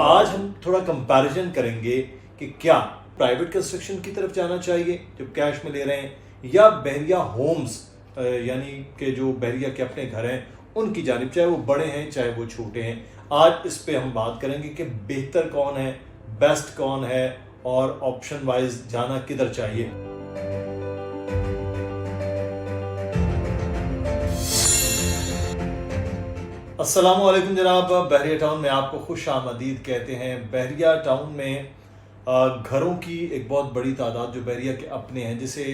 आज हम थोड़ा कंपैरिजन करेंगे कि क्या प्राइवेट कंस्ट्रक्शन की तरफ जाना चाहिए जब कैश में ले रहे हैं, या बहरिया होम्स यानी कि जो बहरिया के अपने घर हैं उनकी जानिब, चाहे वो बड़े हैं चाहे वो छोटे हैं। आज इस पे हम बात करेंगे कि बेहतर कौन है, बेस्ट कौन है और ऑप्शन वाइज जाना किधर चाहिए। अस्सलाम वालेकुम जनाब, बहरिया टाउन में आपको खुश आमदीद कहते हैं। बहरिया टाउन में घरों की एक बहुत बड़ी तादाद जो बहरिया के अपने हैं, जिसे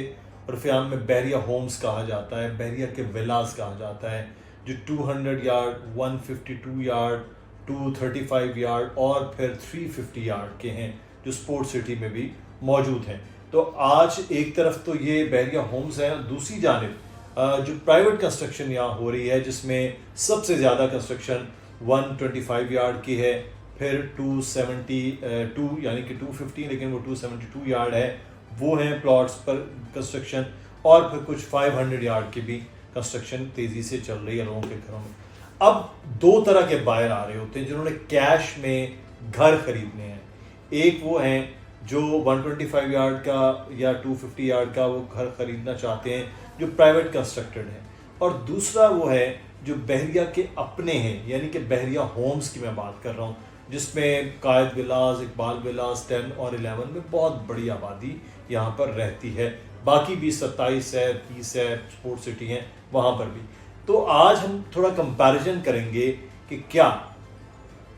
उर्फ़-ए-आम में बहरिया होम्स कहा जाता है, बहरिया के विलास कहा जाता है, जो 200 यार्ड, 152 यार्ड, 235 यार्ड और फिर 350 यार्ड के हैं, जो स्पोर्ट सिटी में भी मौजूद हैं। तो आज एक तरफ तो ये बहरिया होम्स हैं, दूसरी जानिब जो प्राइवेट कंस्ट्रक्शन यहाँ हो रही है, जिसमें सबसे ज़्यादा कंस्ट्रक्शन 125 यार्ड की है, फिर 272 यानी कि 250 लेकिन वो 272 यार्ड है, वो हैं प्लॉट्स पर कंस्ट्रक्शन, और फिर कुछ 500 यार्ड की भी कंस्ट्रक्शन तेज़ी से चल रही है लोगों के घरों में। अब दो तरह के बायर आ रहे होते हैं जिन्होंने कैश में घर खरीदने हैं। एक वो हैं जो 125 यार्ड का या 250 यार्ड का वो घर खरीदना चाहते हैं जो प्राइवेट कंस्ट्रक्टेड है, और दूसरा वो है जो बहरिया के अपने हैं, यानी कि बहरिया होम्स की मैं बात कर रहा हूँ, जिसमें कायद विलास, इकबाल विलास 10 और 11 में बहुत बड़ी आबादी यहाँ पर रहती है। बाकी भी 27 है, 30 है, स्पोर्ट सिटी हैं वहाँ पर भी। तो आज हम थोड़ा कंपैरिजन करेंगे कि क्या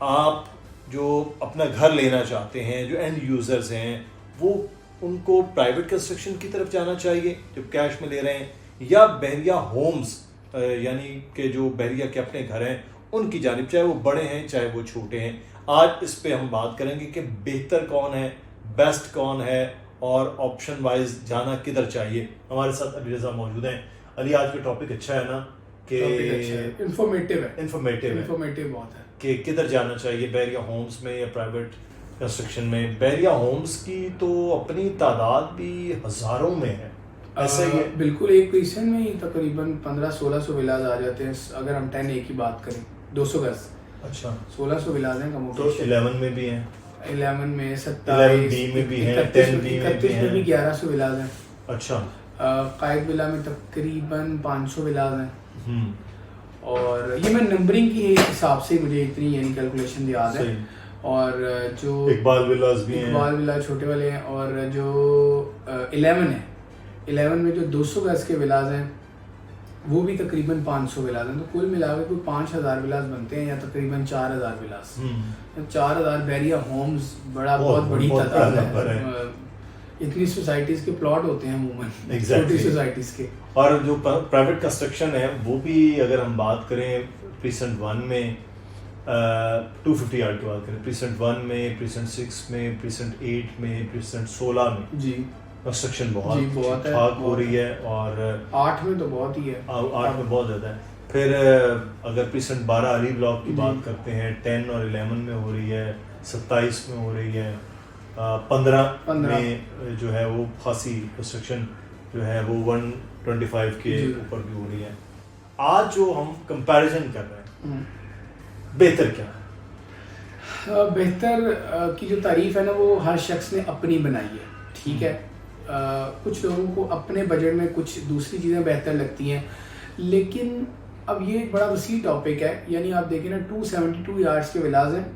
आप जो अपना घर लेना चाहते हैं, जो एंड यूज़र्स हैं, वो उनको प्राइवेट कंस्ट्रक्शन की तरफ जाना चाहिए जब कैश में ले रहे हैं, या बहरिया होम्स यानी कि जो बहरिया के अपने घर हैं उनकी जानिब, चाहे वो बड़े हैं चाहे वो छोटे हैं। आज इस पे हम बात करेंगे कि बेहतर कौन है, बेस्ट कौन है और ऑप्शन वाइज जाना किधर चाहिए। हमारे साथ अली रज़ा मौजूद हैं। अली, आज का टॉपिक अच्छा है ना, कि इंफॉर्मेटिव बहुत है कि किधर जाना चाहिए, बहरिया होम्स में या प्राइवेट कंस्ट्रक्शन में। बहरिया होम्स की तो अपनी तादाद भी हज़ारों में है, ऐसा ही है। बिल्कुल, एक क्वेश्चन में ही तकरीबन 1500-1600 विलाज आ जाते हैं। अगर हम 10 एक की बात करें, 200 गज, अच्छा 1600 विलाज हैं कम। तो 11 में भी हैं, 11 में 27, 11 बी में भी हैं, 10 बी में भी 31 हैं। में भी 1100 विलाज हैं। अच्छा, कायद विला में तकरीबन 500 विलाज हैं। और ये मैं नंबरिंग की हिसाब से मुझे इतनी यानी कैलकुलेशन याद है। और जो इकबाल विलास भी हैं, इकबाल विला छोटे वाले हैं, और जो 11 है, 11 में जो 200 गज के विलाज हैं वो भी तकरीबन 500 विलाज हैं। तो कुल मिला के कोई 5000 विलाज बनते हैं, या तकरीबन 4000 विलाज। 4000 बहरिया होम्स बहुत बड़ी तादाद है। इतनी सोसाइटीज के प्लॉट होते हैं अमूमन, छोटी सोसाइटीज के। और जो प्राइवेट कंस्ट्रक्शन है वो भी अगर हम बात करें प्रीसेंट 1 में 250 यार्ड की बात करें, प्रीसेंट 1 में, प्रीसेंट 6 में, प्रीसेंट 8 में, प्रीसेंट 16 में जी कंस्ट्रक्शन बहुत ठाक हो रही है, और 8 में तो बहुत ही है, 8 में बहुत ज़्यादा है। फिर अगर प्रीसेंट 12 अली ब्लॉक की बात करते हैं, 10 और 11 में हो रही है, 27 में हो रही है, 15 में जो है वो खासी कंस्ट्रक्शन जो है वो 125 के ऊपर भी हो रही है। आज जो हम कंपैरिजन कर रहे हैं, बेहतर क्या है? बेहतर की जो तारीफ है ना, वो हर शख्स ने अपनी बनाई है, ठीक है। कुछ लोगों को अपने बजट में कुछ दूसरी चीज़ें बेहतर लगती हैं, लेकिन अब ये एक बड़ा वसी टॉपिक है। यानी आप देखें ना, 272 यार्ड्स के विलाज हैं,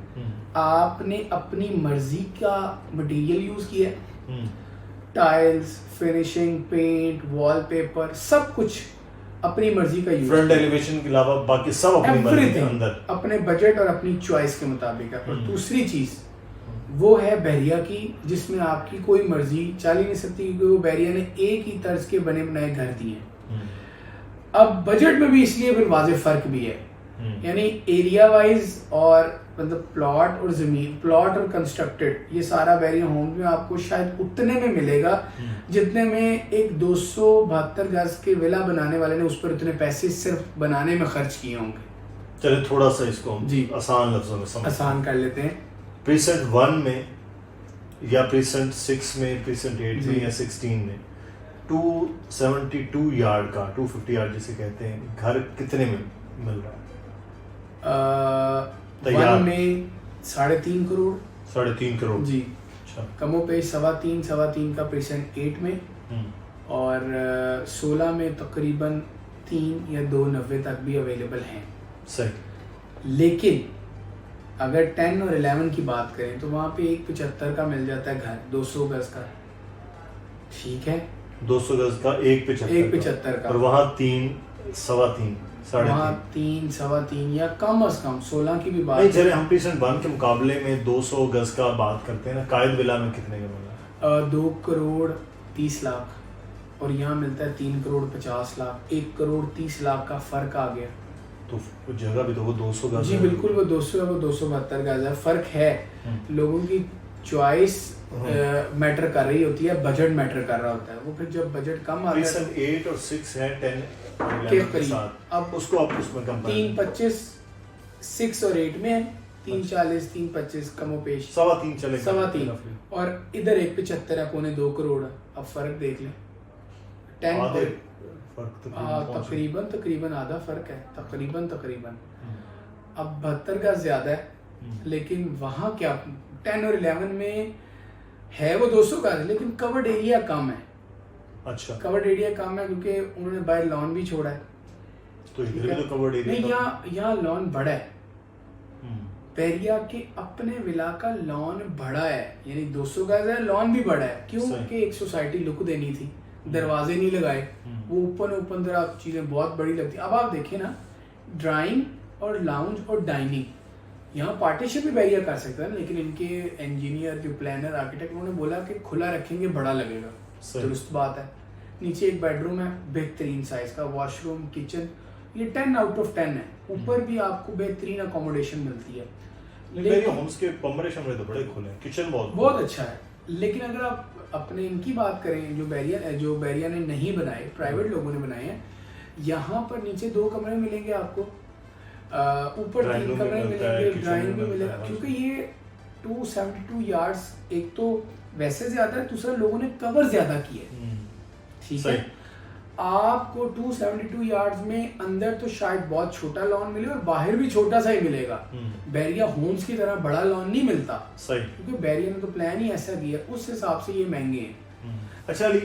आपने अपनी मर्जी का मटेरियल यूज किया, टाइल्स, फिनिशिंग, पेंट, वॉलपेपर, सब कुछ अपनी मर्जी का यूज, फ्रंट एलिवेशन के अलावा बाकी सब अपनी मर्जी के अंदर, अपने बजट और अपनी चॉइस के मुताबिक है। और दूसरी चीज वो है बहरिया की, जिसमें आपकी कोई मर्जी चल ही नहीं सकती, क्योंकि वो बहरिया ने एक ही तर्ज के बने बनाए घर दिए। अब बजट में भी इसलिए फिर वाज़ेह फर्क भी है, यानी एरिया वाइज, और मतलब प्लॉट और जमीन, प्लॉट और कंस्ट्रक्टेड, ये सारा बहरिया होम में आपको शायद उतने में मिलेगा जितने में एक 272 गज के विला बनाने वाले ने उस पर उतने पैसे सिर्फ बनाने में खर्च किए होंगे। चलिए थोड़ा सा इसको जी आसान लफ्जों में आसान कर लेते हैं। प्रीसेंट 1 में या प्रीसेंट 6 में, प्रीसेंट 8 में या 16 में 272 यार्ड का, 250 यार्ड जिसे कहते हैं, घर कितने में मिल रहा है? वन में 3.5 करोड़ 3.5 करोड़ जी। अच्छा। कमो पे 3.25 का % 8 में और 16 में तकरीबन 3 या 2.90 तक भी अवेलेबल हैं। सही। लेकिन अगर 10 और 11 की बात करें तो वहाँ पे 1.75 का मिल जाता है घर, 200 गज का, ठीक है, 200 गज का 1.75 का, और वहाँ 3, 3.25, 3.5। वहाँ 3, 3.25 या कम से कम 16 की भी बात नहीं, चले हम पीसन 1 के मुकाबले में 200 गज का बात करते हैं ना, कायद विला में कितने का मिला? 2 करोड़ 30 लाख और यहाँ मिलता है 3 करोड़ 50 लाख, 1 करोड़ 30 लाख का फर्क आ गया। तो जगह भी तो वो 200 गज जी है। बिल्कुल, वो 200 है, वो 272 गज है। फर्क है, लोगों की चॉइस मैटर कर रही होती है, बजट मैटर कर रहा होता है। वो फिर जब बजट कम आता है 8 और 6 है, 10 के करीब, अब उसको आप उसमें कंपेयर 3.25 6 और 8 में है, 3.40 3.25 कमोपेश 3.25 चलेगा, 3.25 और इधर 1.75 है, 1.25 करोड़ है। अब फर्क देख लें, 10 आधे और फर्क तकरीबन आधा फर्क है, तकरीबन। अब 72 का ज्यादा है, लेकिन वहाँ क्या 10 और 11 में है वो 200 का, लेकिन कवर्ड एरिया कम है। अच्छा, कवर्ड एरिया कम है क्योंकि उन्होंने बाहर लॉन भी छोड़ा है। तो इधर भी तो कवर्ड एरिया नहीं, यहाँ लॉन बड़ा है। बहरिया के अपने विला का लॉन बड़ा है, यानी 200 गज है, लॉन भी बड़ा है। क्यों कि एक सोसाइटी लुक देनी थी, दरवाजे नहीं लगाए, वो ओपन तरह चीजें बहुत बड़ी लगती। अब आप देखिए ना, ड्राइंग और लाउंज और डाइनिंग, यहाँ पार्टीशन भी बहरिया कर सकता है, लेकिन इनके इंजीनियर जो प्लानर आर्किटेक्ट उन्होंने बोला कि खुला रखेंगे बड़ा लगेगा। दुरुस्त बात है। नीचे एक बेडरूम है बेहतरीन साइज का, वॉशरूम किचन, ये 10 आउट ऑफ 10 है। ऊपर भी आपको बेहतरीन अकोमोडेशन मिलती है। लेकिन होम्स के कमरे शमरे तो बड़े खुले हैं, किचन बहुत अच्छा है। लेकिन अगर आप अपने इनकी बात करें, जो बहरिया ने नहीं बनाए, प्राइवेट लोगों ने बनाए हैं, यहाँ पर नीचे 2 कमरे मिलेंगे आपको, ऊपर 3 कमरे मिलेंगे, ड्राइंग भी मिलेगा, क्योंकि ये 272 यार्ड्स एक तो वैसे ज्यादा है, दूसरा लोगों ने कवर ज्यादा किया है, ठीक है। आपको 272 यार्ड्स में अंदर तो शायद बहुत छोटा लॉन मिले और बाहर भी छोटा सा ही मिलेगा। बहरिया होम्स की तरह बड़ा लॉन नहीं मिलता, सही, क्योंकि बहरिया ने तो प्लान ही ऐसा किया, उस हिसाब से ये महंगे हैं। अच्छा अली,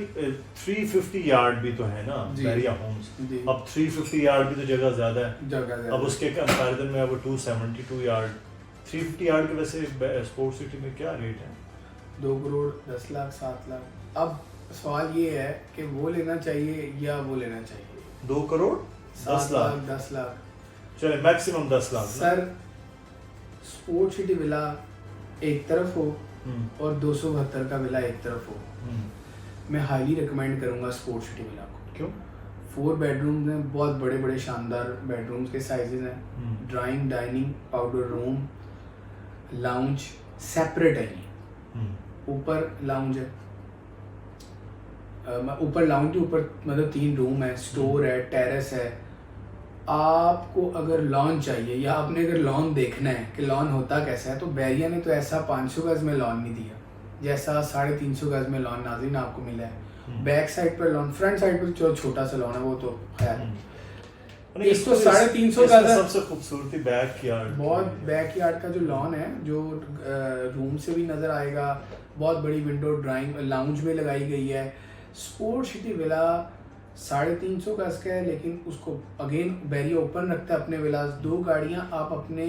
350 यार्ड भी तो है ना बहरिया होम्स, अब 350 यार्ड भी तो जगह ज्यादा है, अब उसके कंपैरिजन में अब 272 यार्ड, 350 यार्ड के वैसे स्पोर्ट्स सिटी में क्या रेट है? 2 करोड़ 10 लाख 7 लाख। अब सवाल ये है कि वो लेना चाहिए या वो लेना चाहिए। 2 करोड़ 10 लाख 10 लाख चले, maximum 10 lakh sir. Sport city villa एक तरफ हो और 272 का विला एक तरफ हो, मैं हाईली रिकमेंड करूंगा स्पोर्ट सिटी विला को। क्यों? 4 बेडरूम्स हैं, बहुत बड़े बड़े शानदार बेडरूम्स के साइजेस हैं, drawing dining powder room lounge separate है। ये ऊपर लाउंज है, ऊपर लाउंज के ऊपर मतलब 3 रूम है, स्टोर है, टेरेस है। आपको अगर लॉन चाहिए या आपने अगर लॉन देखना है कि लॉन होता कैसा है, तो बहरिया ने तो ऐसा 500 गज में लॉन नहीं दिया जैसा 350 गज में लॉन नाज़रीन आपको मिला है। बैक साइड पर लॉन, फ्रंट साइड पर जो छोटा सा लॉन है वो तो खैर इस तो 350 गज है। सबसे खूबसूरती बैक यार्ड, बहुत बैक यार्ड का जो लॉन है, जो रूम से भी नजर आएगा, बहुत बड़ी विंडो ड्राइंग लाउंज में लगाई गई है। स्पोर्ट सिटी विला 350 गज का है, लेकिन उसको अगेन बहरिया ओपन रखता है अपने विलास। 2 गाड़ियां आप अपने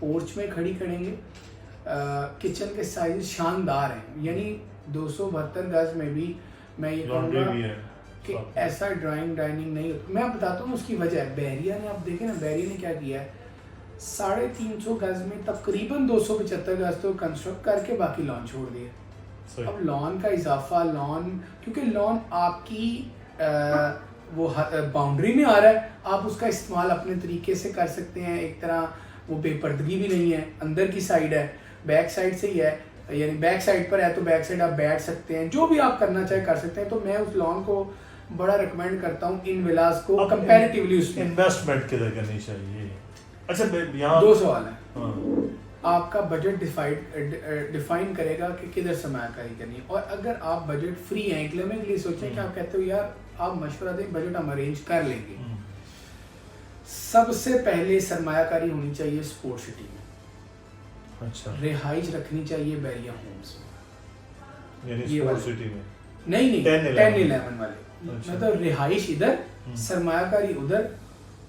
पोर्च में खड़ी करेंगे। किचन के साइज शानदार हैं, यानी 272 गज में भी मैं ये कहूँगा कि ऐसा ड्राइंग डाइनिंग नहीं होता। मैं बताता हूँ उसकी वजह। बहरिया ने, आप देखें ना, बहरिया ने क्या किया है, 350 गज में तकरीबन 275 गज तो कंस्ट्रक्ट करके बाकी लॉन छोड़ दिए। अब लॉन का इजाफा, लॉन क्योंकि लॉन आपकी वो बाउंड्री में आ रहा है, आप उसका इस्तेमाल अपने तरीके से कर सकते हैं। एक तरह वो बेपर्दगी भी नहीं है, अंदर की साइड है, बैक साइड से ही है, यानी बैक साइड पर है तो बैक साइड आप बैठ सकते हैं, जो भी आप करना चाहे कर सकते हैं। तो मैं उस लॉन को बड़ा रिकमेंड करता हूँ इन विलास को कंपैरेटिवली। उसमें इन्वेस्टमेंट किधर करनी चाहिए? अच्छा, यहाँ 2 सवाल है। आपका बजट डिफाइन करेगा कि किधर सरमायाकारी करनी है। और अगर आप बजट फ्री हैं, इकलमे के लिए सोचें कि आप कहते हो यार आप मशवरा दें, बजट हम अरेंज कर लेंगे। सबसे पहले सरमायाकारी होनी चाहिए स्पोर्ट सिटी में। अच्छा, रिहाइश रखनी चाहिए बैरिया होम्स में। यानी ये स्पोर्ट वाला। सिटी में नहीं 10-11 वाले, अच्छा। मतलब रिहाइश इधर, सरमायाकारी उधर।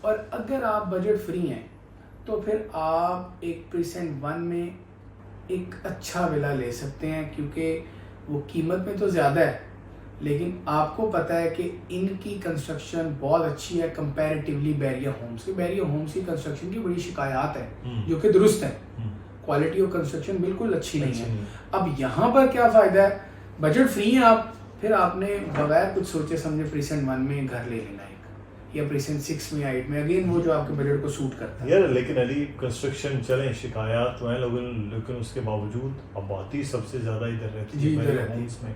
और अगर आप बजट फ्री हैं तो फिर आप एक प्रीसेंट 1 में एक अच्छा विला ले सकते हैं, क्योंकि वो कीमत में तो ज़्यादा है लेकिन आपको पता है कि इनकी कंस्ट्रक्शन बहुत अच्छी है कंपैरेटिवली बैरिया होम्स की। बैरिया होम्स की कंस्ट्रक्शन की बड़ी शिकायत है जो कि दुरुस्त है, क्वालिटी ऑफ कंस्ट्रक्शन बिल्कुल अच्छी नहीं है। अब यहाँ पर क्या फ़ायदा है, बजट फ्री है आप, फिर आपने बगैर कुछ सोचे समझे प्रीसेंट 1 में घर ले लेना है, या प्रीसेंट 6 में 8 में, अगेन वो जो आपके बजट को सूट करता है। यार लेकिन अली कंस्ट्रक्शन चले शिकायत तो है लोगों, लेकिन उसके बावजूद आबादी सबसे ज़्यादा इधर रहती जी, है इधर बैरिया रहती है। होम्स में।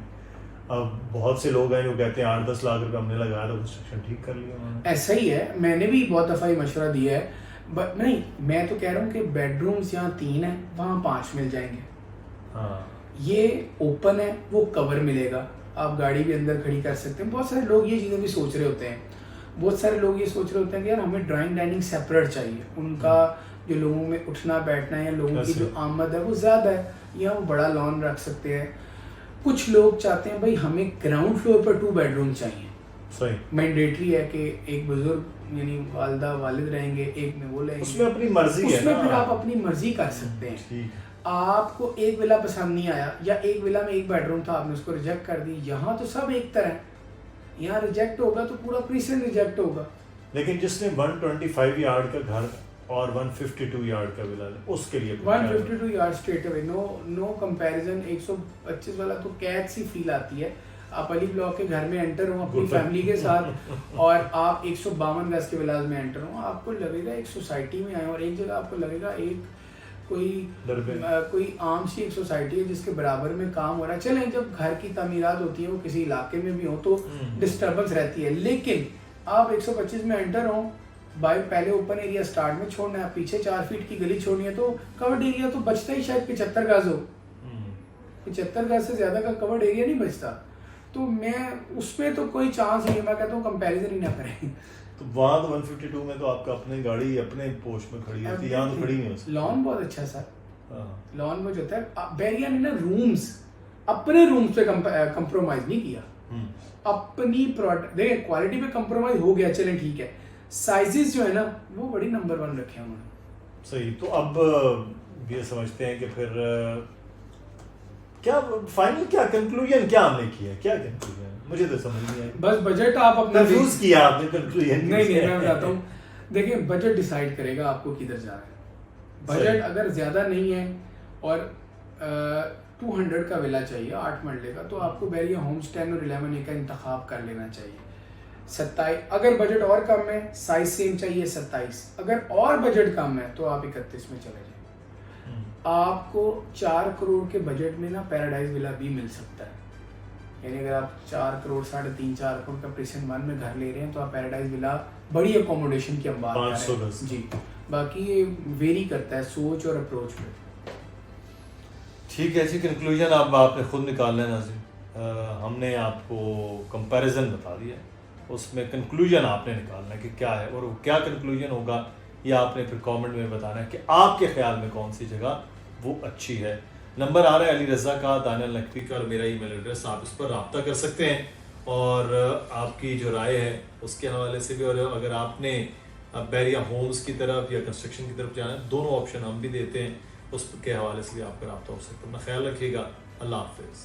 अब बहुत से लोग हैं जो कहते हैं 8-10 लाख रुपए हमने लगाया तो कंस्ट्रक्शन ठीक कर लिया उन्होंने। ऐसा ही है, मैंने भी बहुत दफ़ा ये मशवरा दिया है, बट नहीं, मैं तो कह रहा हूँ कि बेडरूम्स यहाँ 3 है, वहाँ 5 मिल जाएंगे। हाँ, ये ओपन है, वो कवर मिलेगा, आप गाड़ी भी अंदर खड़ी कर सकते हैं। बहुत सारे लोग ये चीज़ें भी सोच रहे होते हैं, बहुत सारे लोग ये सोच रहे होते हैं कि यार हमें ड्राइंग डाइनिंग सेपरेट चाहिए। उनका जो लोगों में उठना बैठना है या लोगों की जो आमद है वो ज़्यादा है, यहाँ वो बड़ा लॉन रख सकते हैं। कुछ लोग चाहते हैं भाई हमें ग्राउंड फ्लोर पर 2 बेडरूम चाहिए, सही, मैंडेटरी है कि एक बुजुर्ग यानी वालदा वालिद रहेंगे, एक में वो रहेंगे, उसमें अपनी मर्जी है उसमें ना। फिर आप अपनी मर्जी कर सकते हैं। ठीक, आपको एक विला पसंद नहीं आया या एक विला में एक बेडरूम था, आपने उसको रिजेक्ट कर दी, यहाँ तो सब एक तरह है, यहाँ रिजेक्ट होगा तो पूरा प्रीसेंट रिजेक्ट होगा। लेकिन जिसने 125 यार्ड का घर और 152 यार्ड का विला है उसके लिए 152 yard straight away, no comparison. 125 वाला तो कैट सी फील आती है, आप अली ब्लॉक के घर में एंटर हो अपनी फैमिली के साथ और आप 152 गज के विलाज में एंटर हो, आपको लगेगा एक सोसाइटी में आए, और एक जगह आपको लगेगा एक कोई आम सी एक सोसाइटी है जिसके बराबर में काम हो रहा है। चलें, जब घर की तामीरात होती है वो किसी इलाके में भी हो तो डिस्टर्बेंस रहती है, लेकिन आप 125 में एंटर हो, बाइक पहले ओपन एरिया स्टार्ट में छोड़ना है, पीछे 4 फीट की गली छोड़नी है, तो कवर्ड एरिया तो बचता ही शायद 75 गज हो, 75 गज से ज्यादा का कवर्ड एरिया नहीं बचता। तो मैं उसमें तो कोई चांस नहीं, मैं कहता हूँ कंपैरिजन ही ना करें। तो वहाँ तो 152 में तो आपका अपनी गाड़ी अपने पोस्ट में खड़ी होती है, यहाँ तो खड़ी नहीं होती। लॉन बहुत अच्छा सर, हाँ, लॉन में जो होता है बैरिया ने ना रूम्स, अपने रूम्स पे कंप्रोमाइज नहीं किया, अपनी प्रोडक्ट देखिए, क्वालिटी पे कंप्रोमाइज हो गया, चलें ठीक है, साइजेस जो है ना वो बड़ी नंबर 1 रखे हैं उन्होंने। सही। तो अब ये समझते हैं कि फिर क्या फाइनल, क्या कंक्लूजन क्या हमने किया, क्या कंक्लूजन मुझे तो समझ नहीं आया। बस बजट आप अपना कंफ्यूज किया आपने कंक्लूजन। नहीं मैं बताता हूँ, देखिए बजट डिसाइड करेगा आपको किधर जा रहा है। बजट अगर ज्यादा नहीं है और 200 का विला चाहिए 8 मरले का, तो आपको बैरिया होम्स 10 और 11 का इंतखाब कर लेना चाहिए। 27, अगर बजट और कम है, साइज सेम चाहिए 27, अगर और बजट कम है तो आप 31 में चले जाए। आपको 4 करोड़ के बजट में ना पैराडाइज विला भी मिल सकता है, यानी अगर आप 4 करोड़ 3.5-4 करोड़ का प्रीसेंट 1 में घर ले रहे हैं तो आप पैराडाइज विला, बड़ी अकोमोडेशन की हम बात कर रहे हैं जी, बाकी ये वेरी करता है सोच और अप्रोच पे। ठीक है जी, कंक्लूजन अब आपने खुद निकालना है नाज़रीन। हमने आपको कंपैरिजन बता दिया, उसमें कंक्लूजन आपने निकालना है कि क्या है, और वो क्या कंक्लूजन होगा ये आपने फिर कमेंट में बताना है कि आपके ख्याल में कौन सी जगह वो अच्छी है। नंबर आ रहा है अली रज़ा का, दानियल नकवी का, और मेरा ईमेल एड्रेस, आप इस पर रब्ता कर सकते हैं और आपकी जो राय है उसके हवाले से भी, और अगर आपने बैरिया होम्स की तरफ या कंस्ट्रक्शन की तरफ जाना है, दोनों ऑप्शन हम भी देते हैं, उसके हवाले से भी आपका रब्ता हो सकता है। अपना ख्याल रखिएगा, अल्लाह हाफिज़।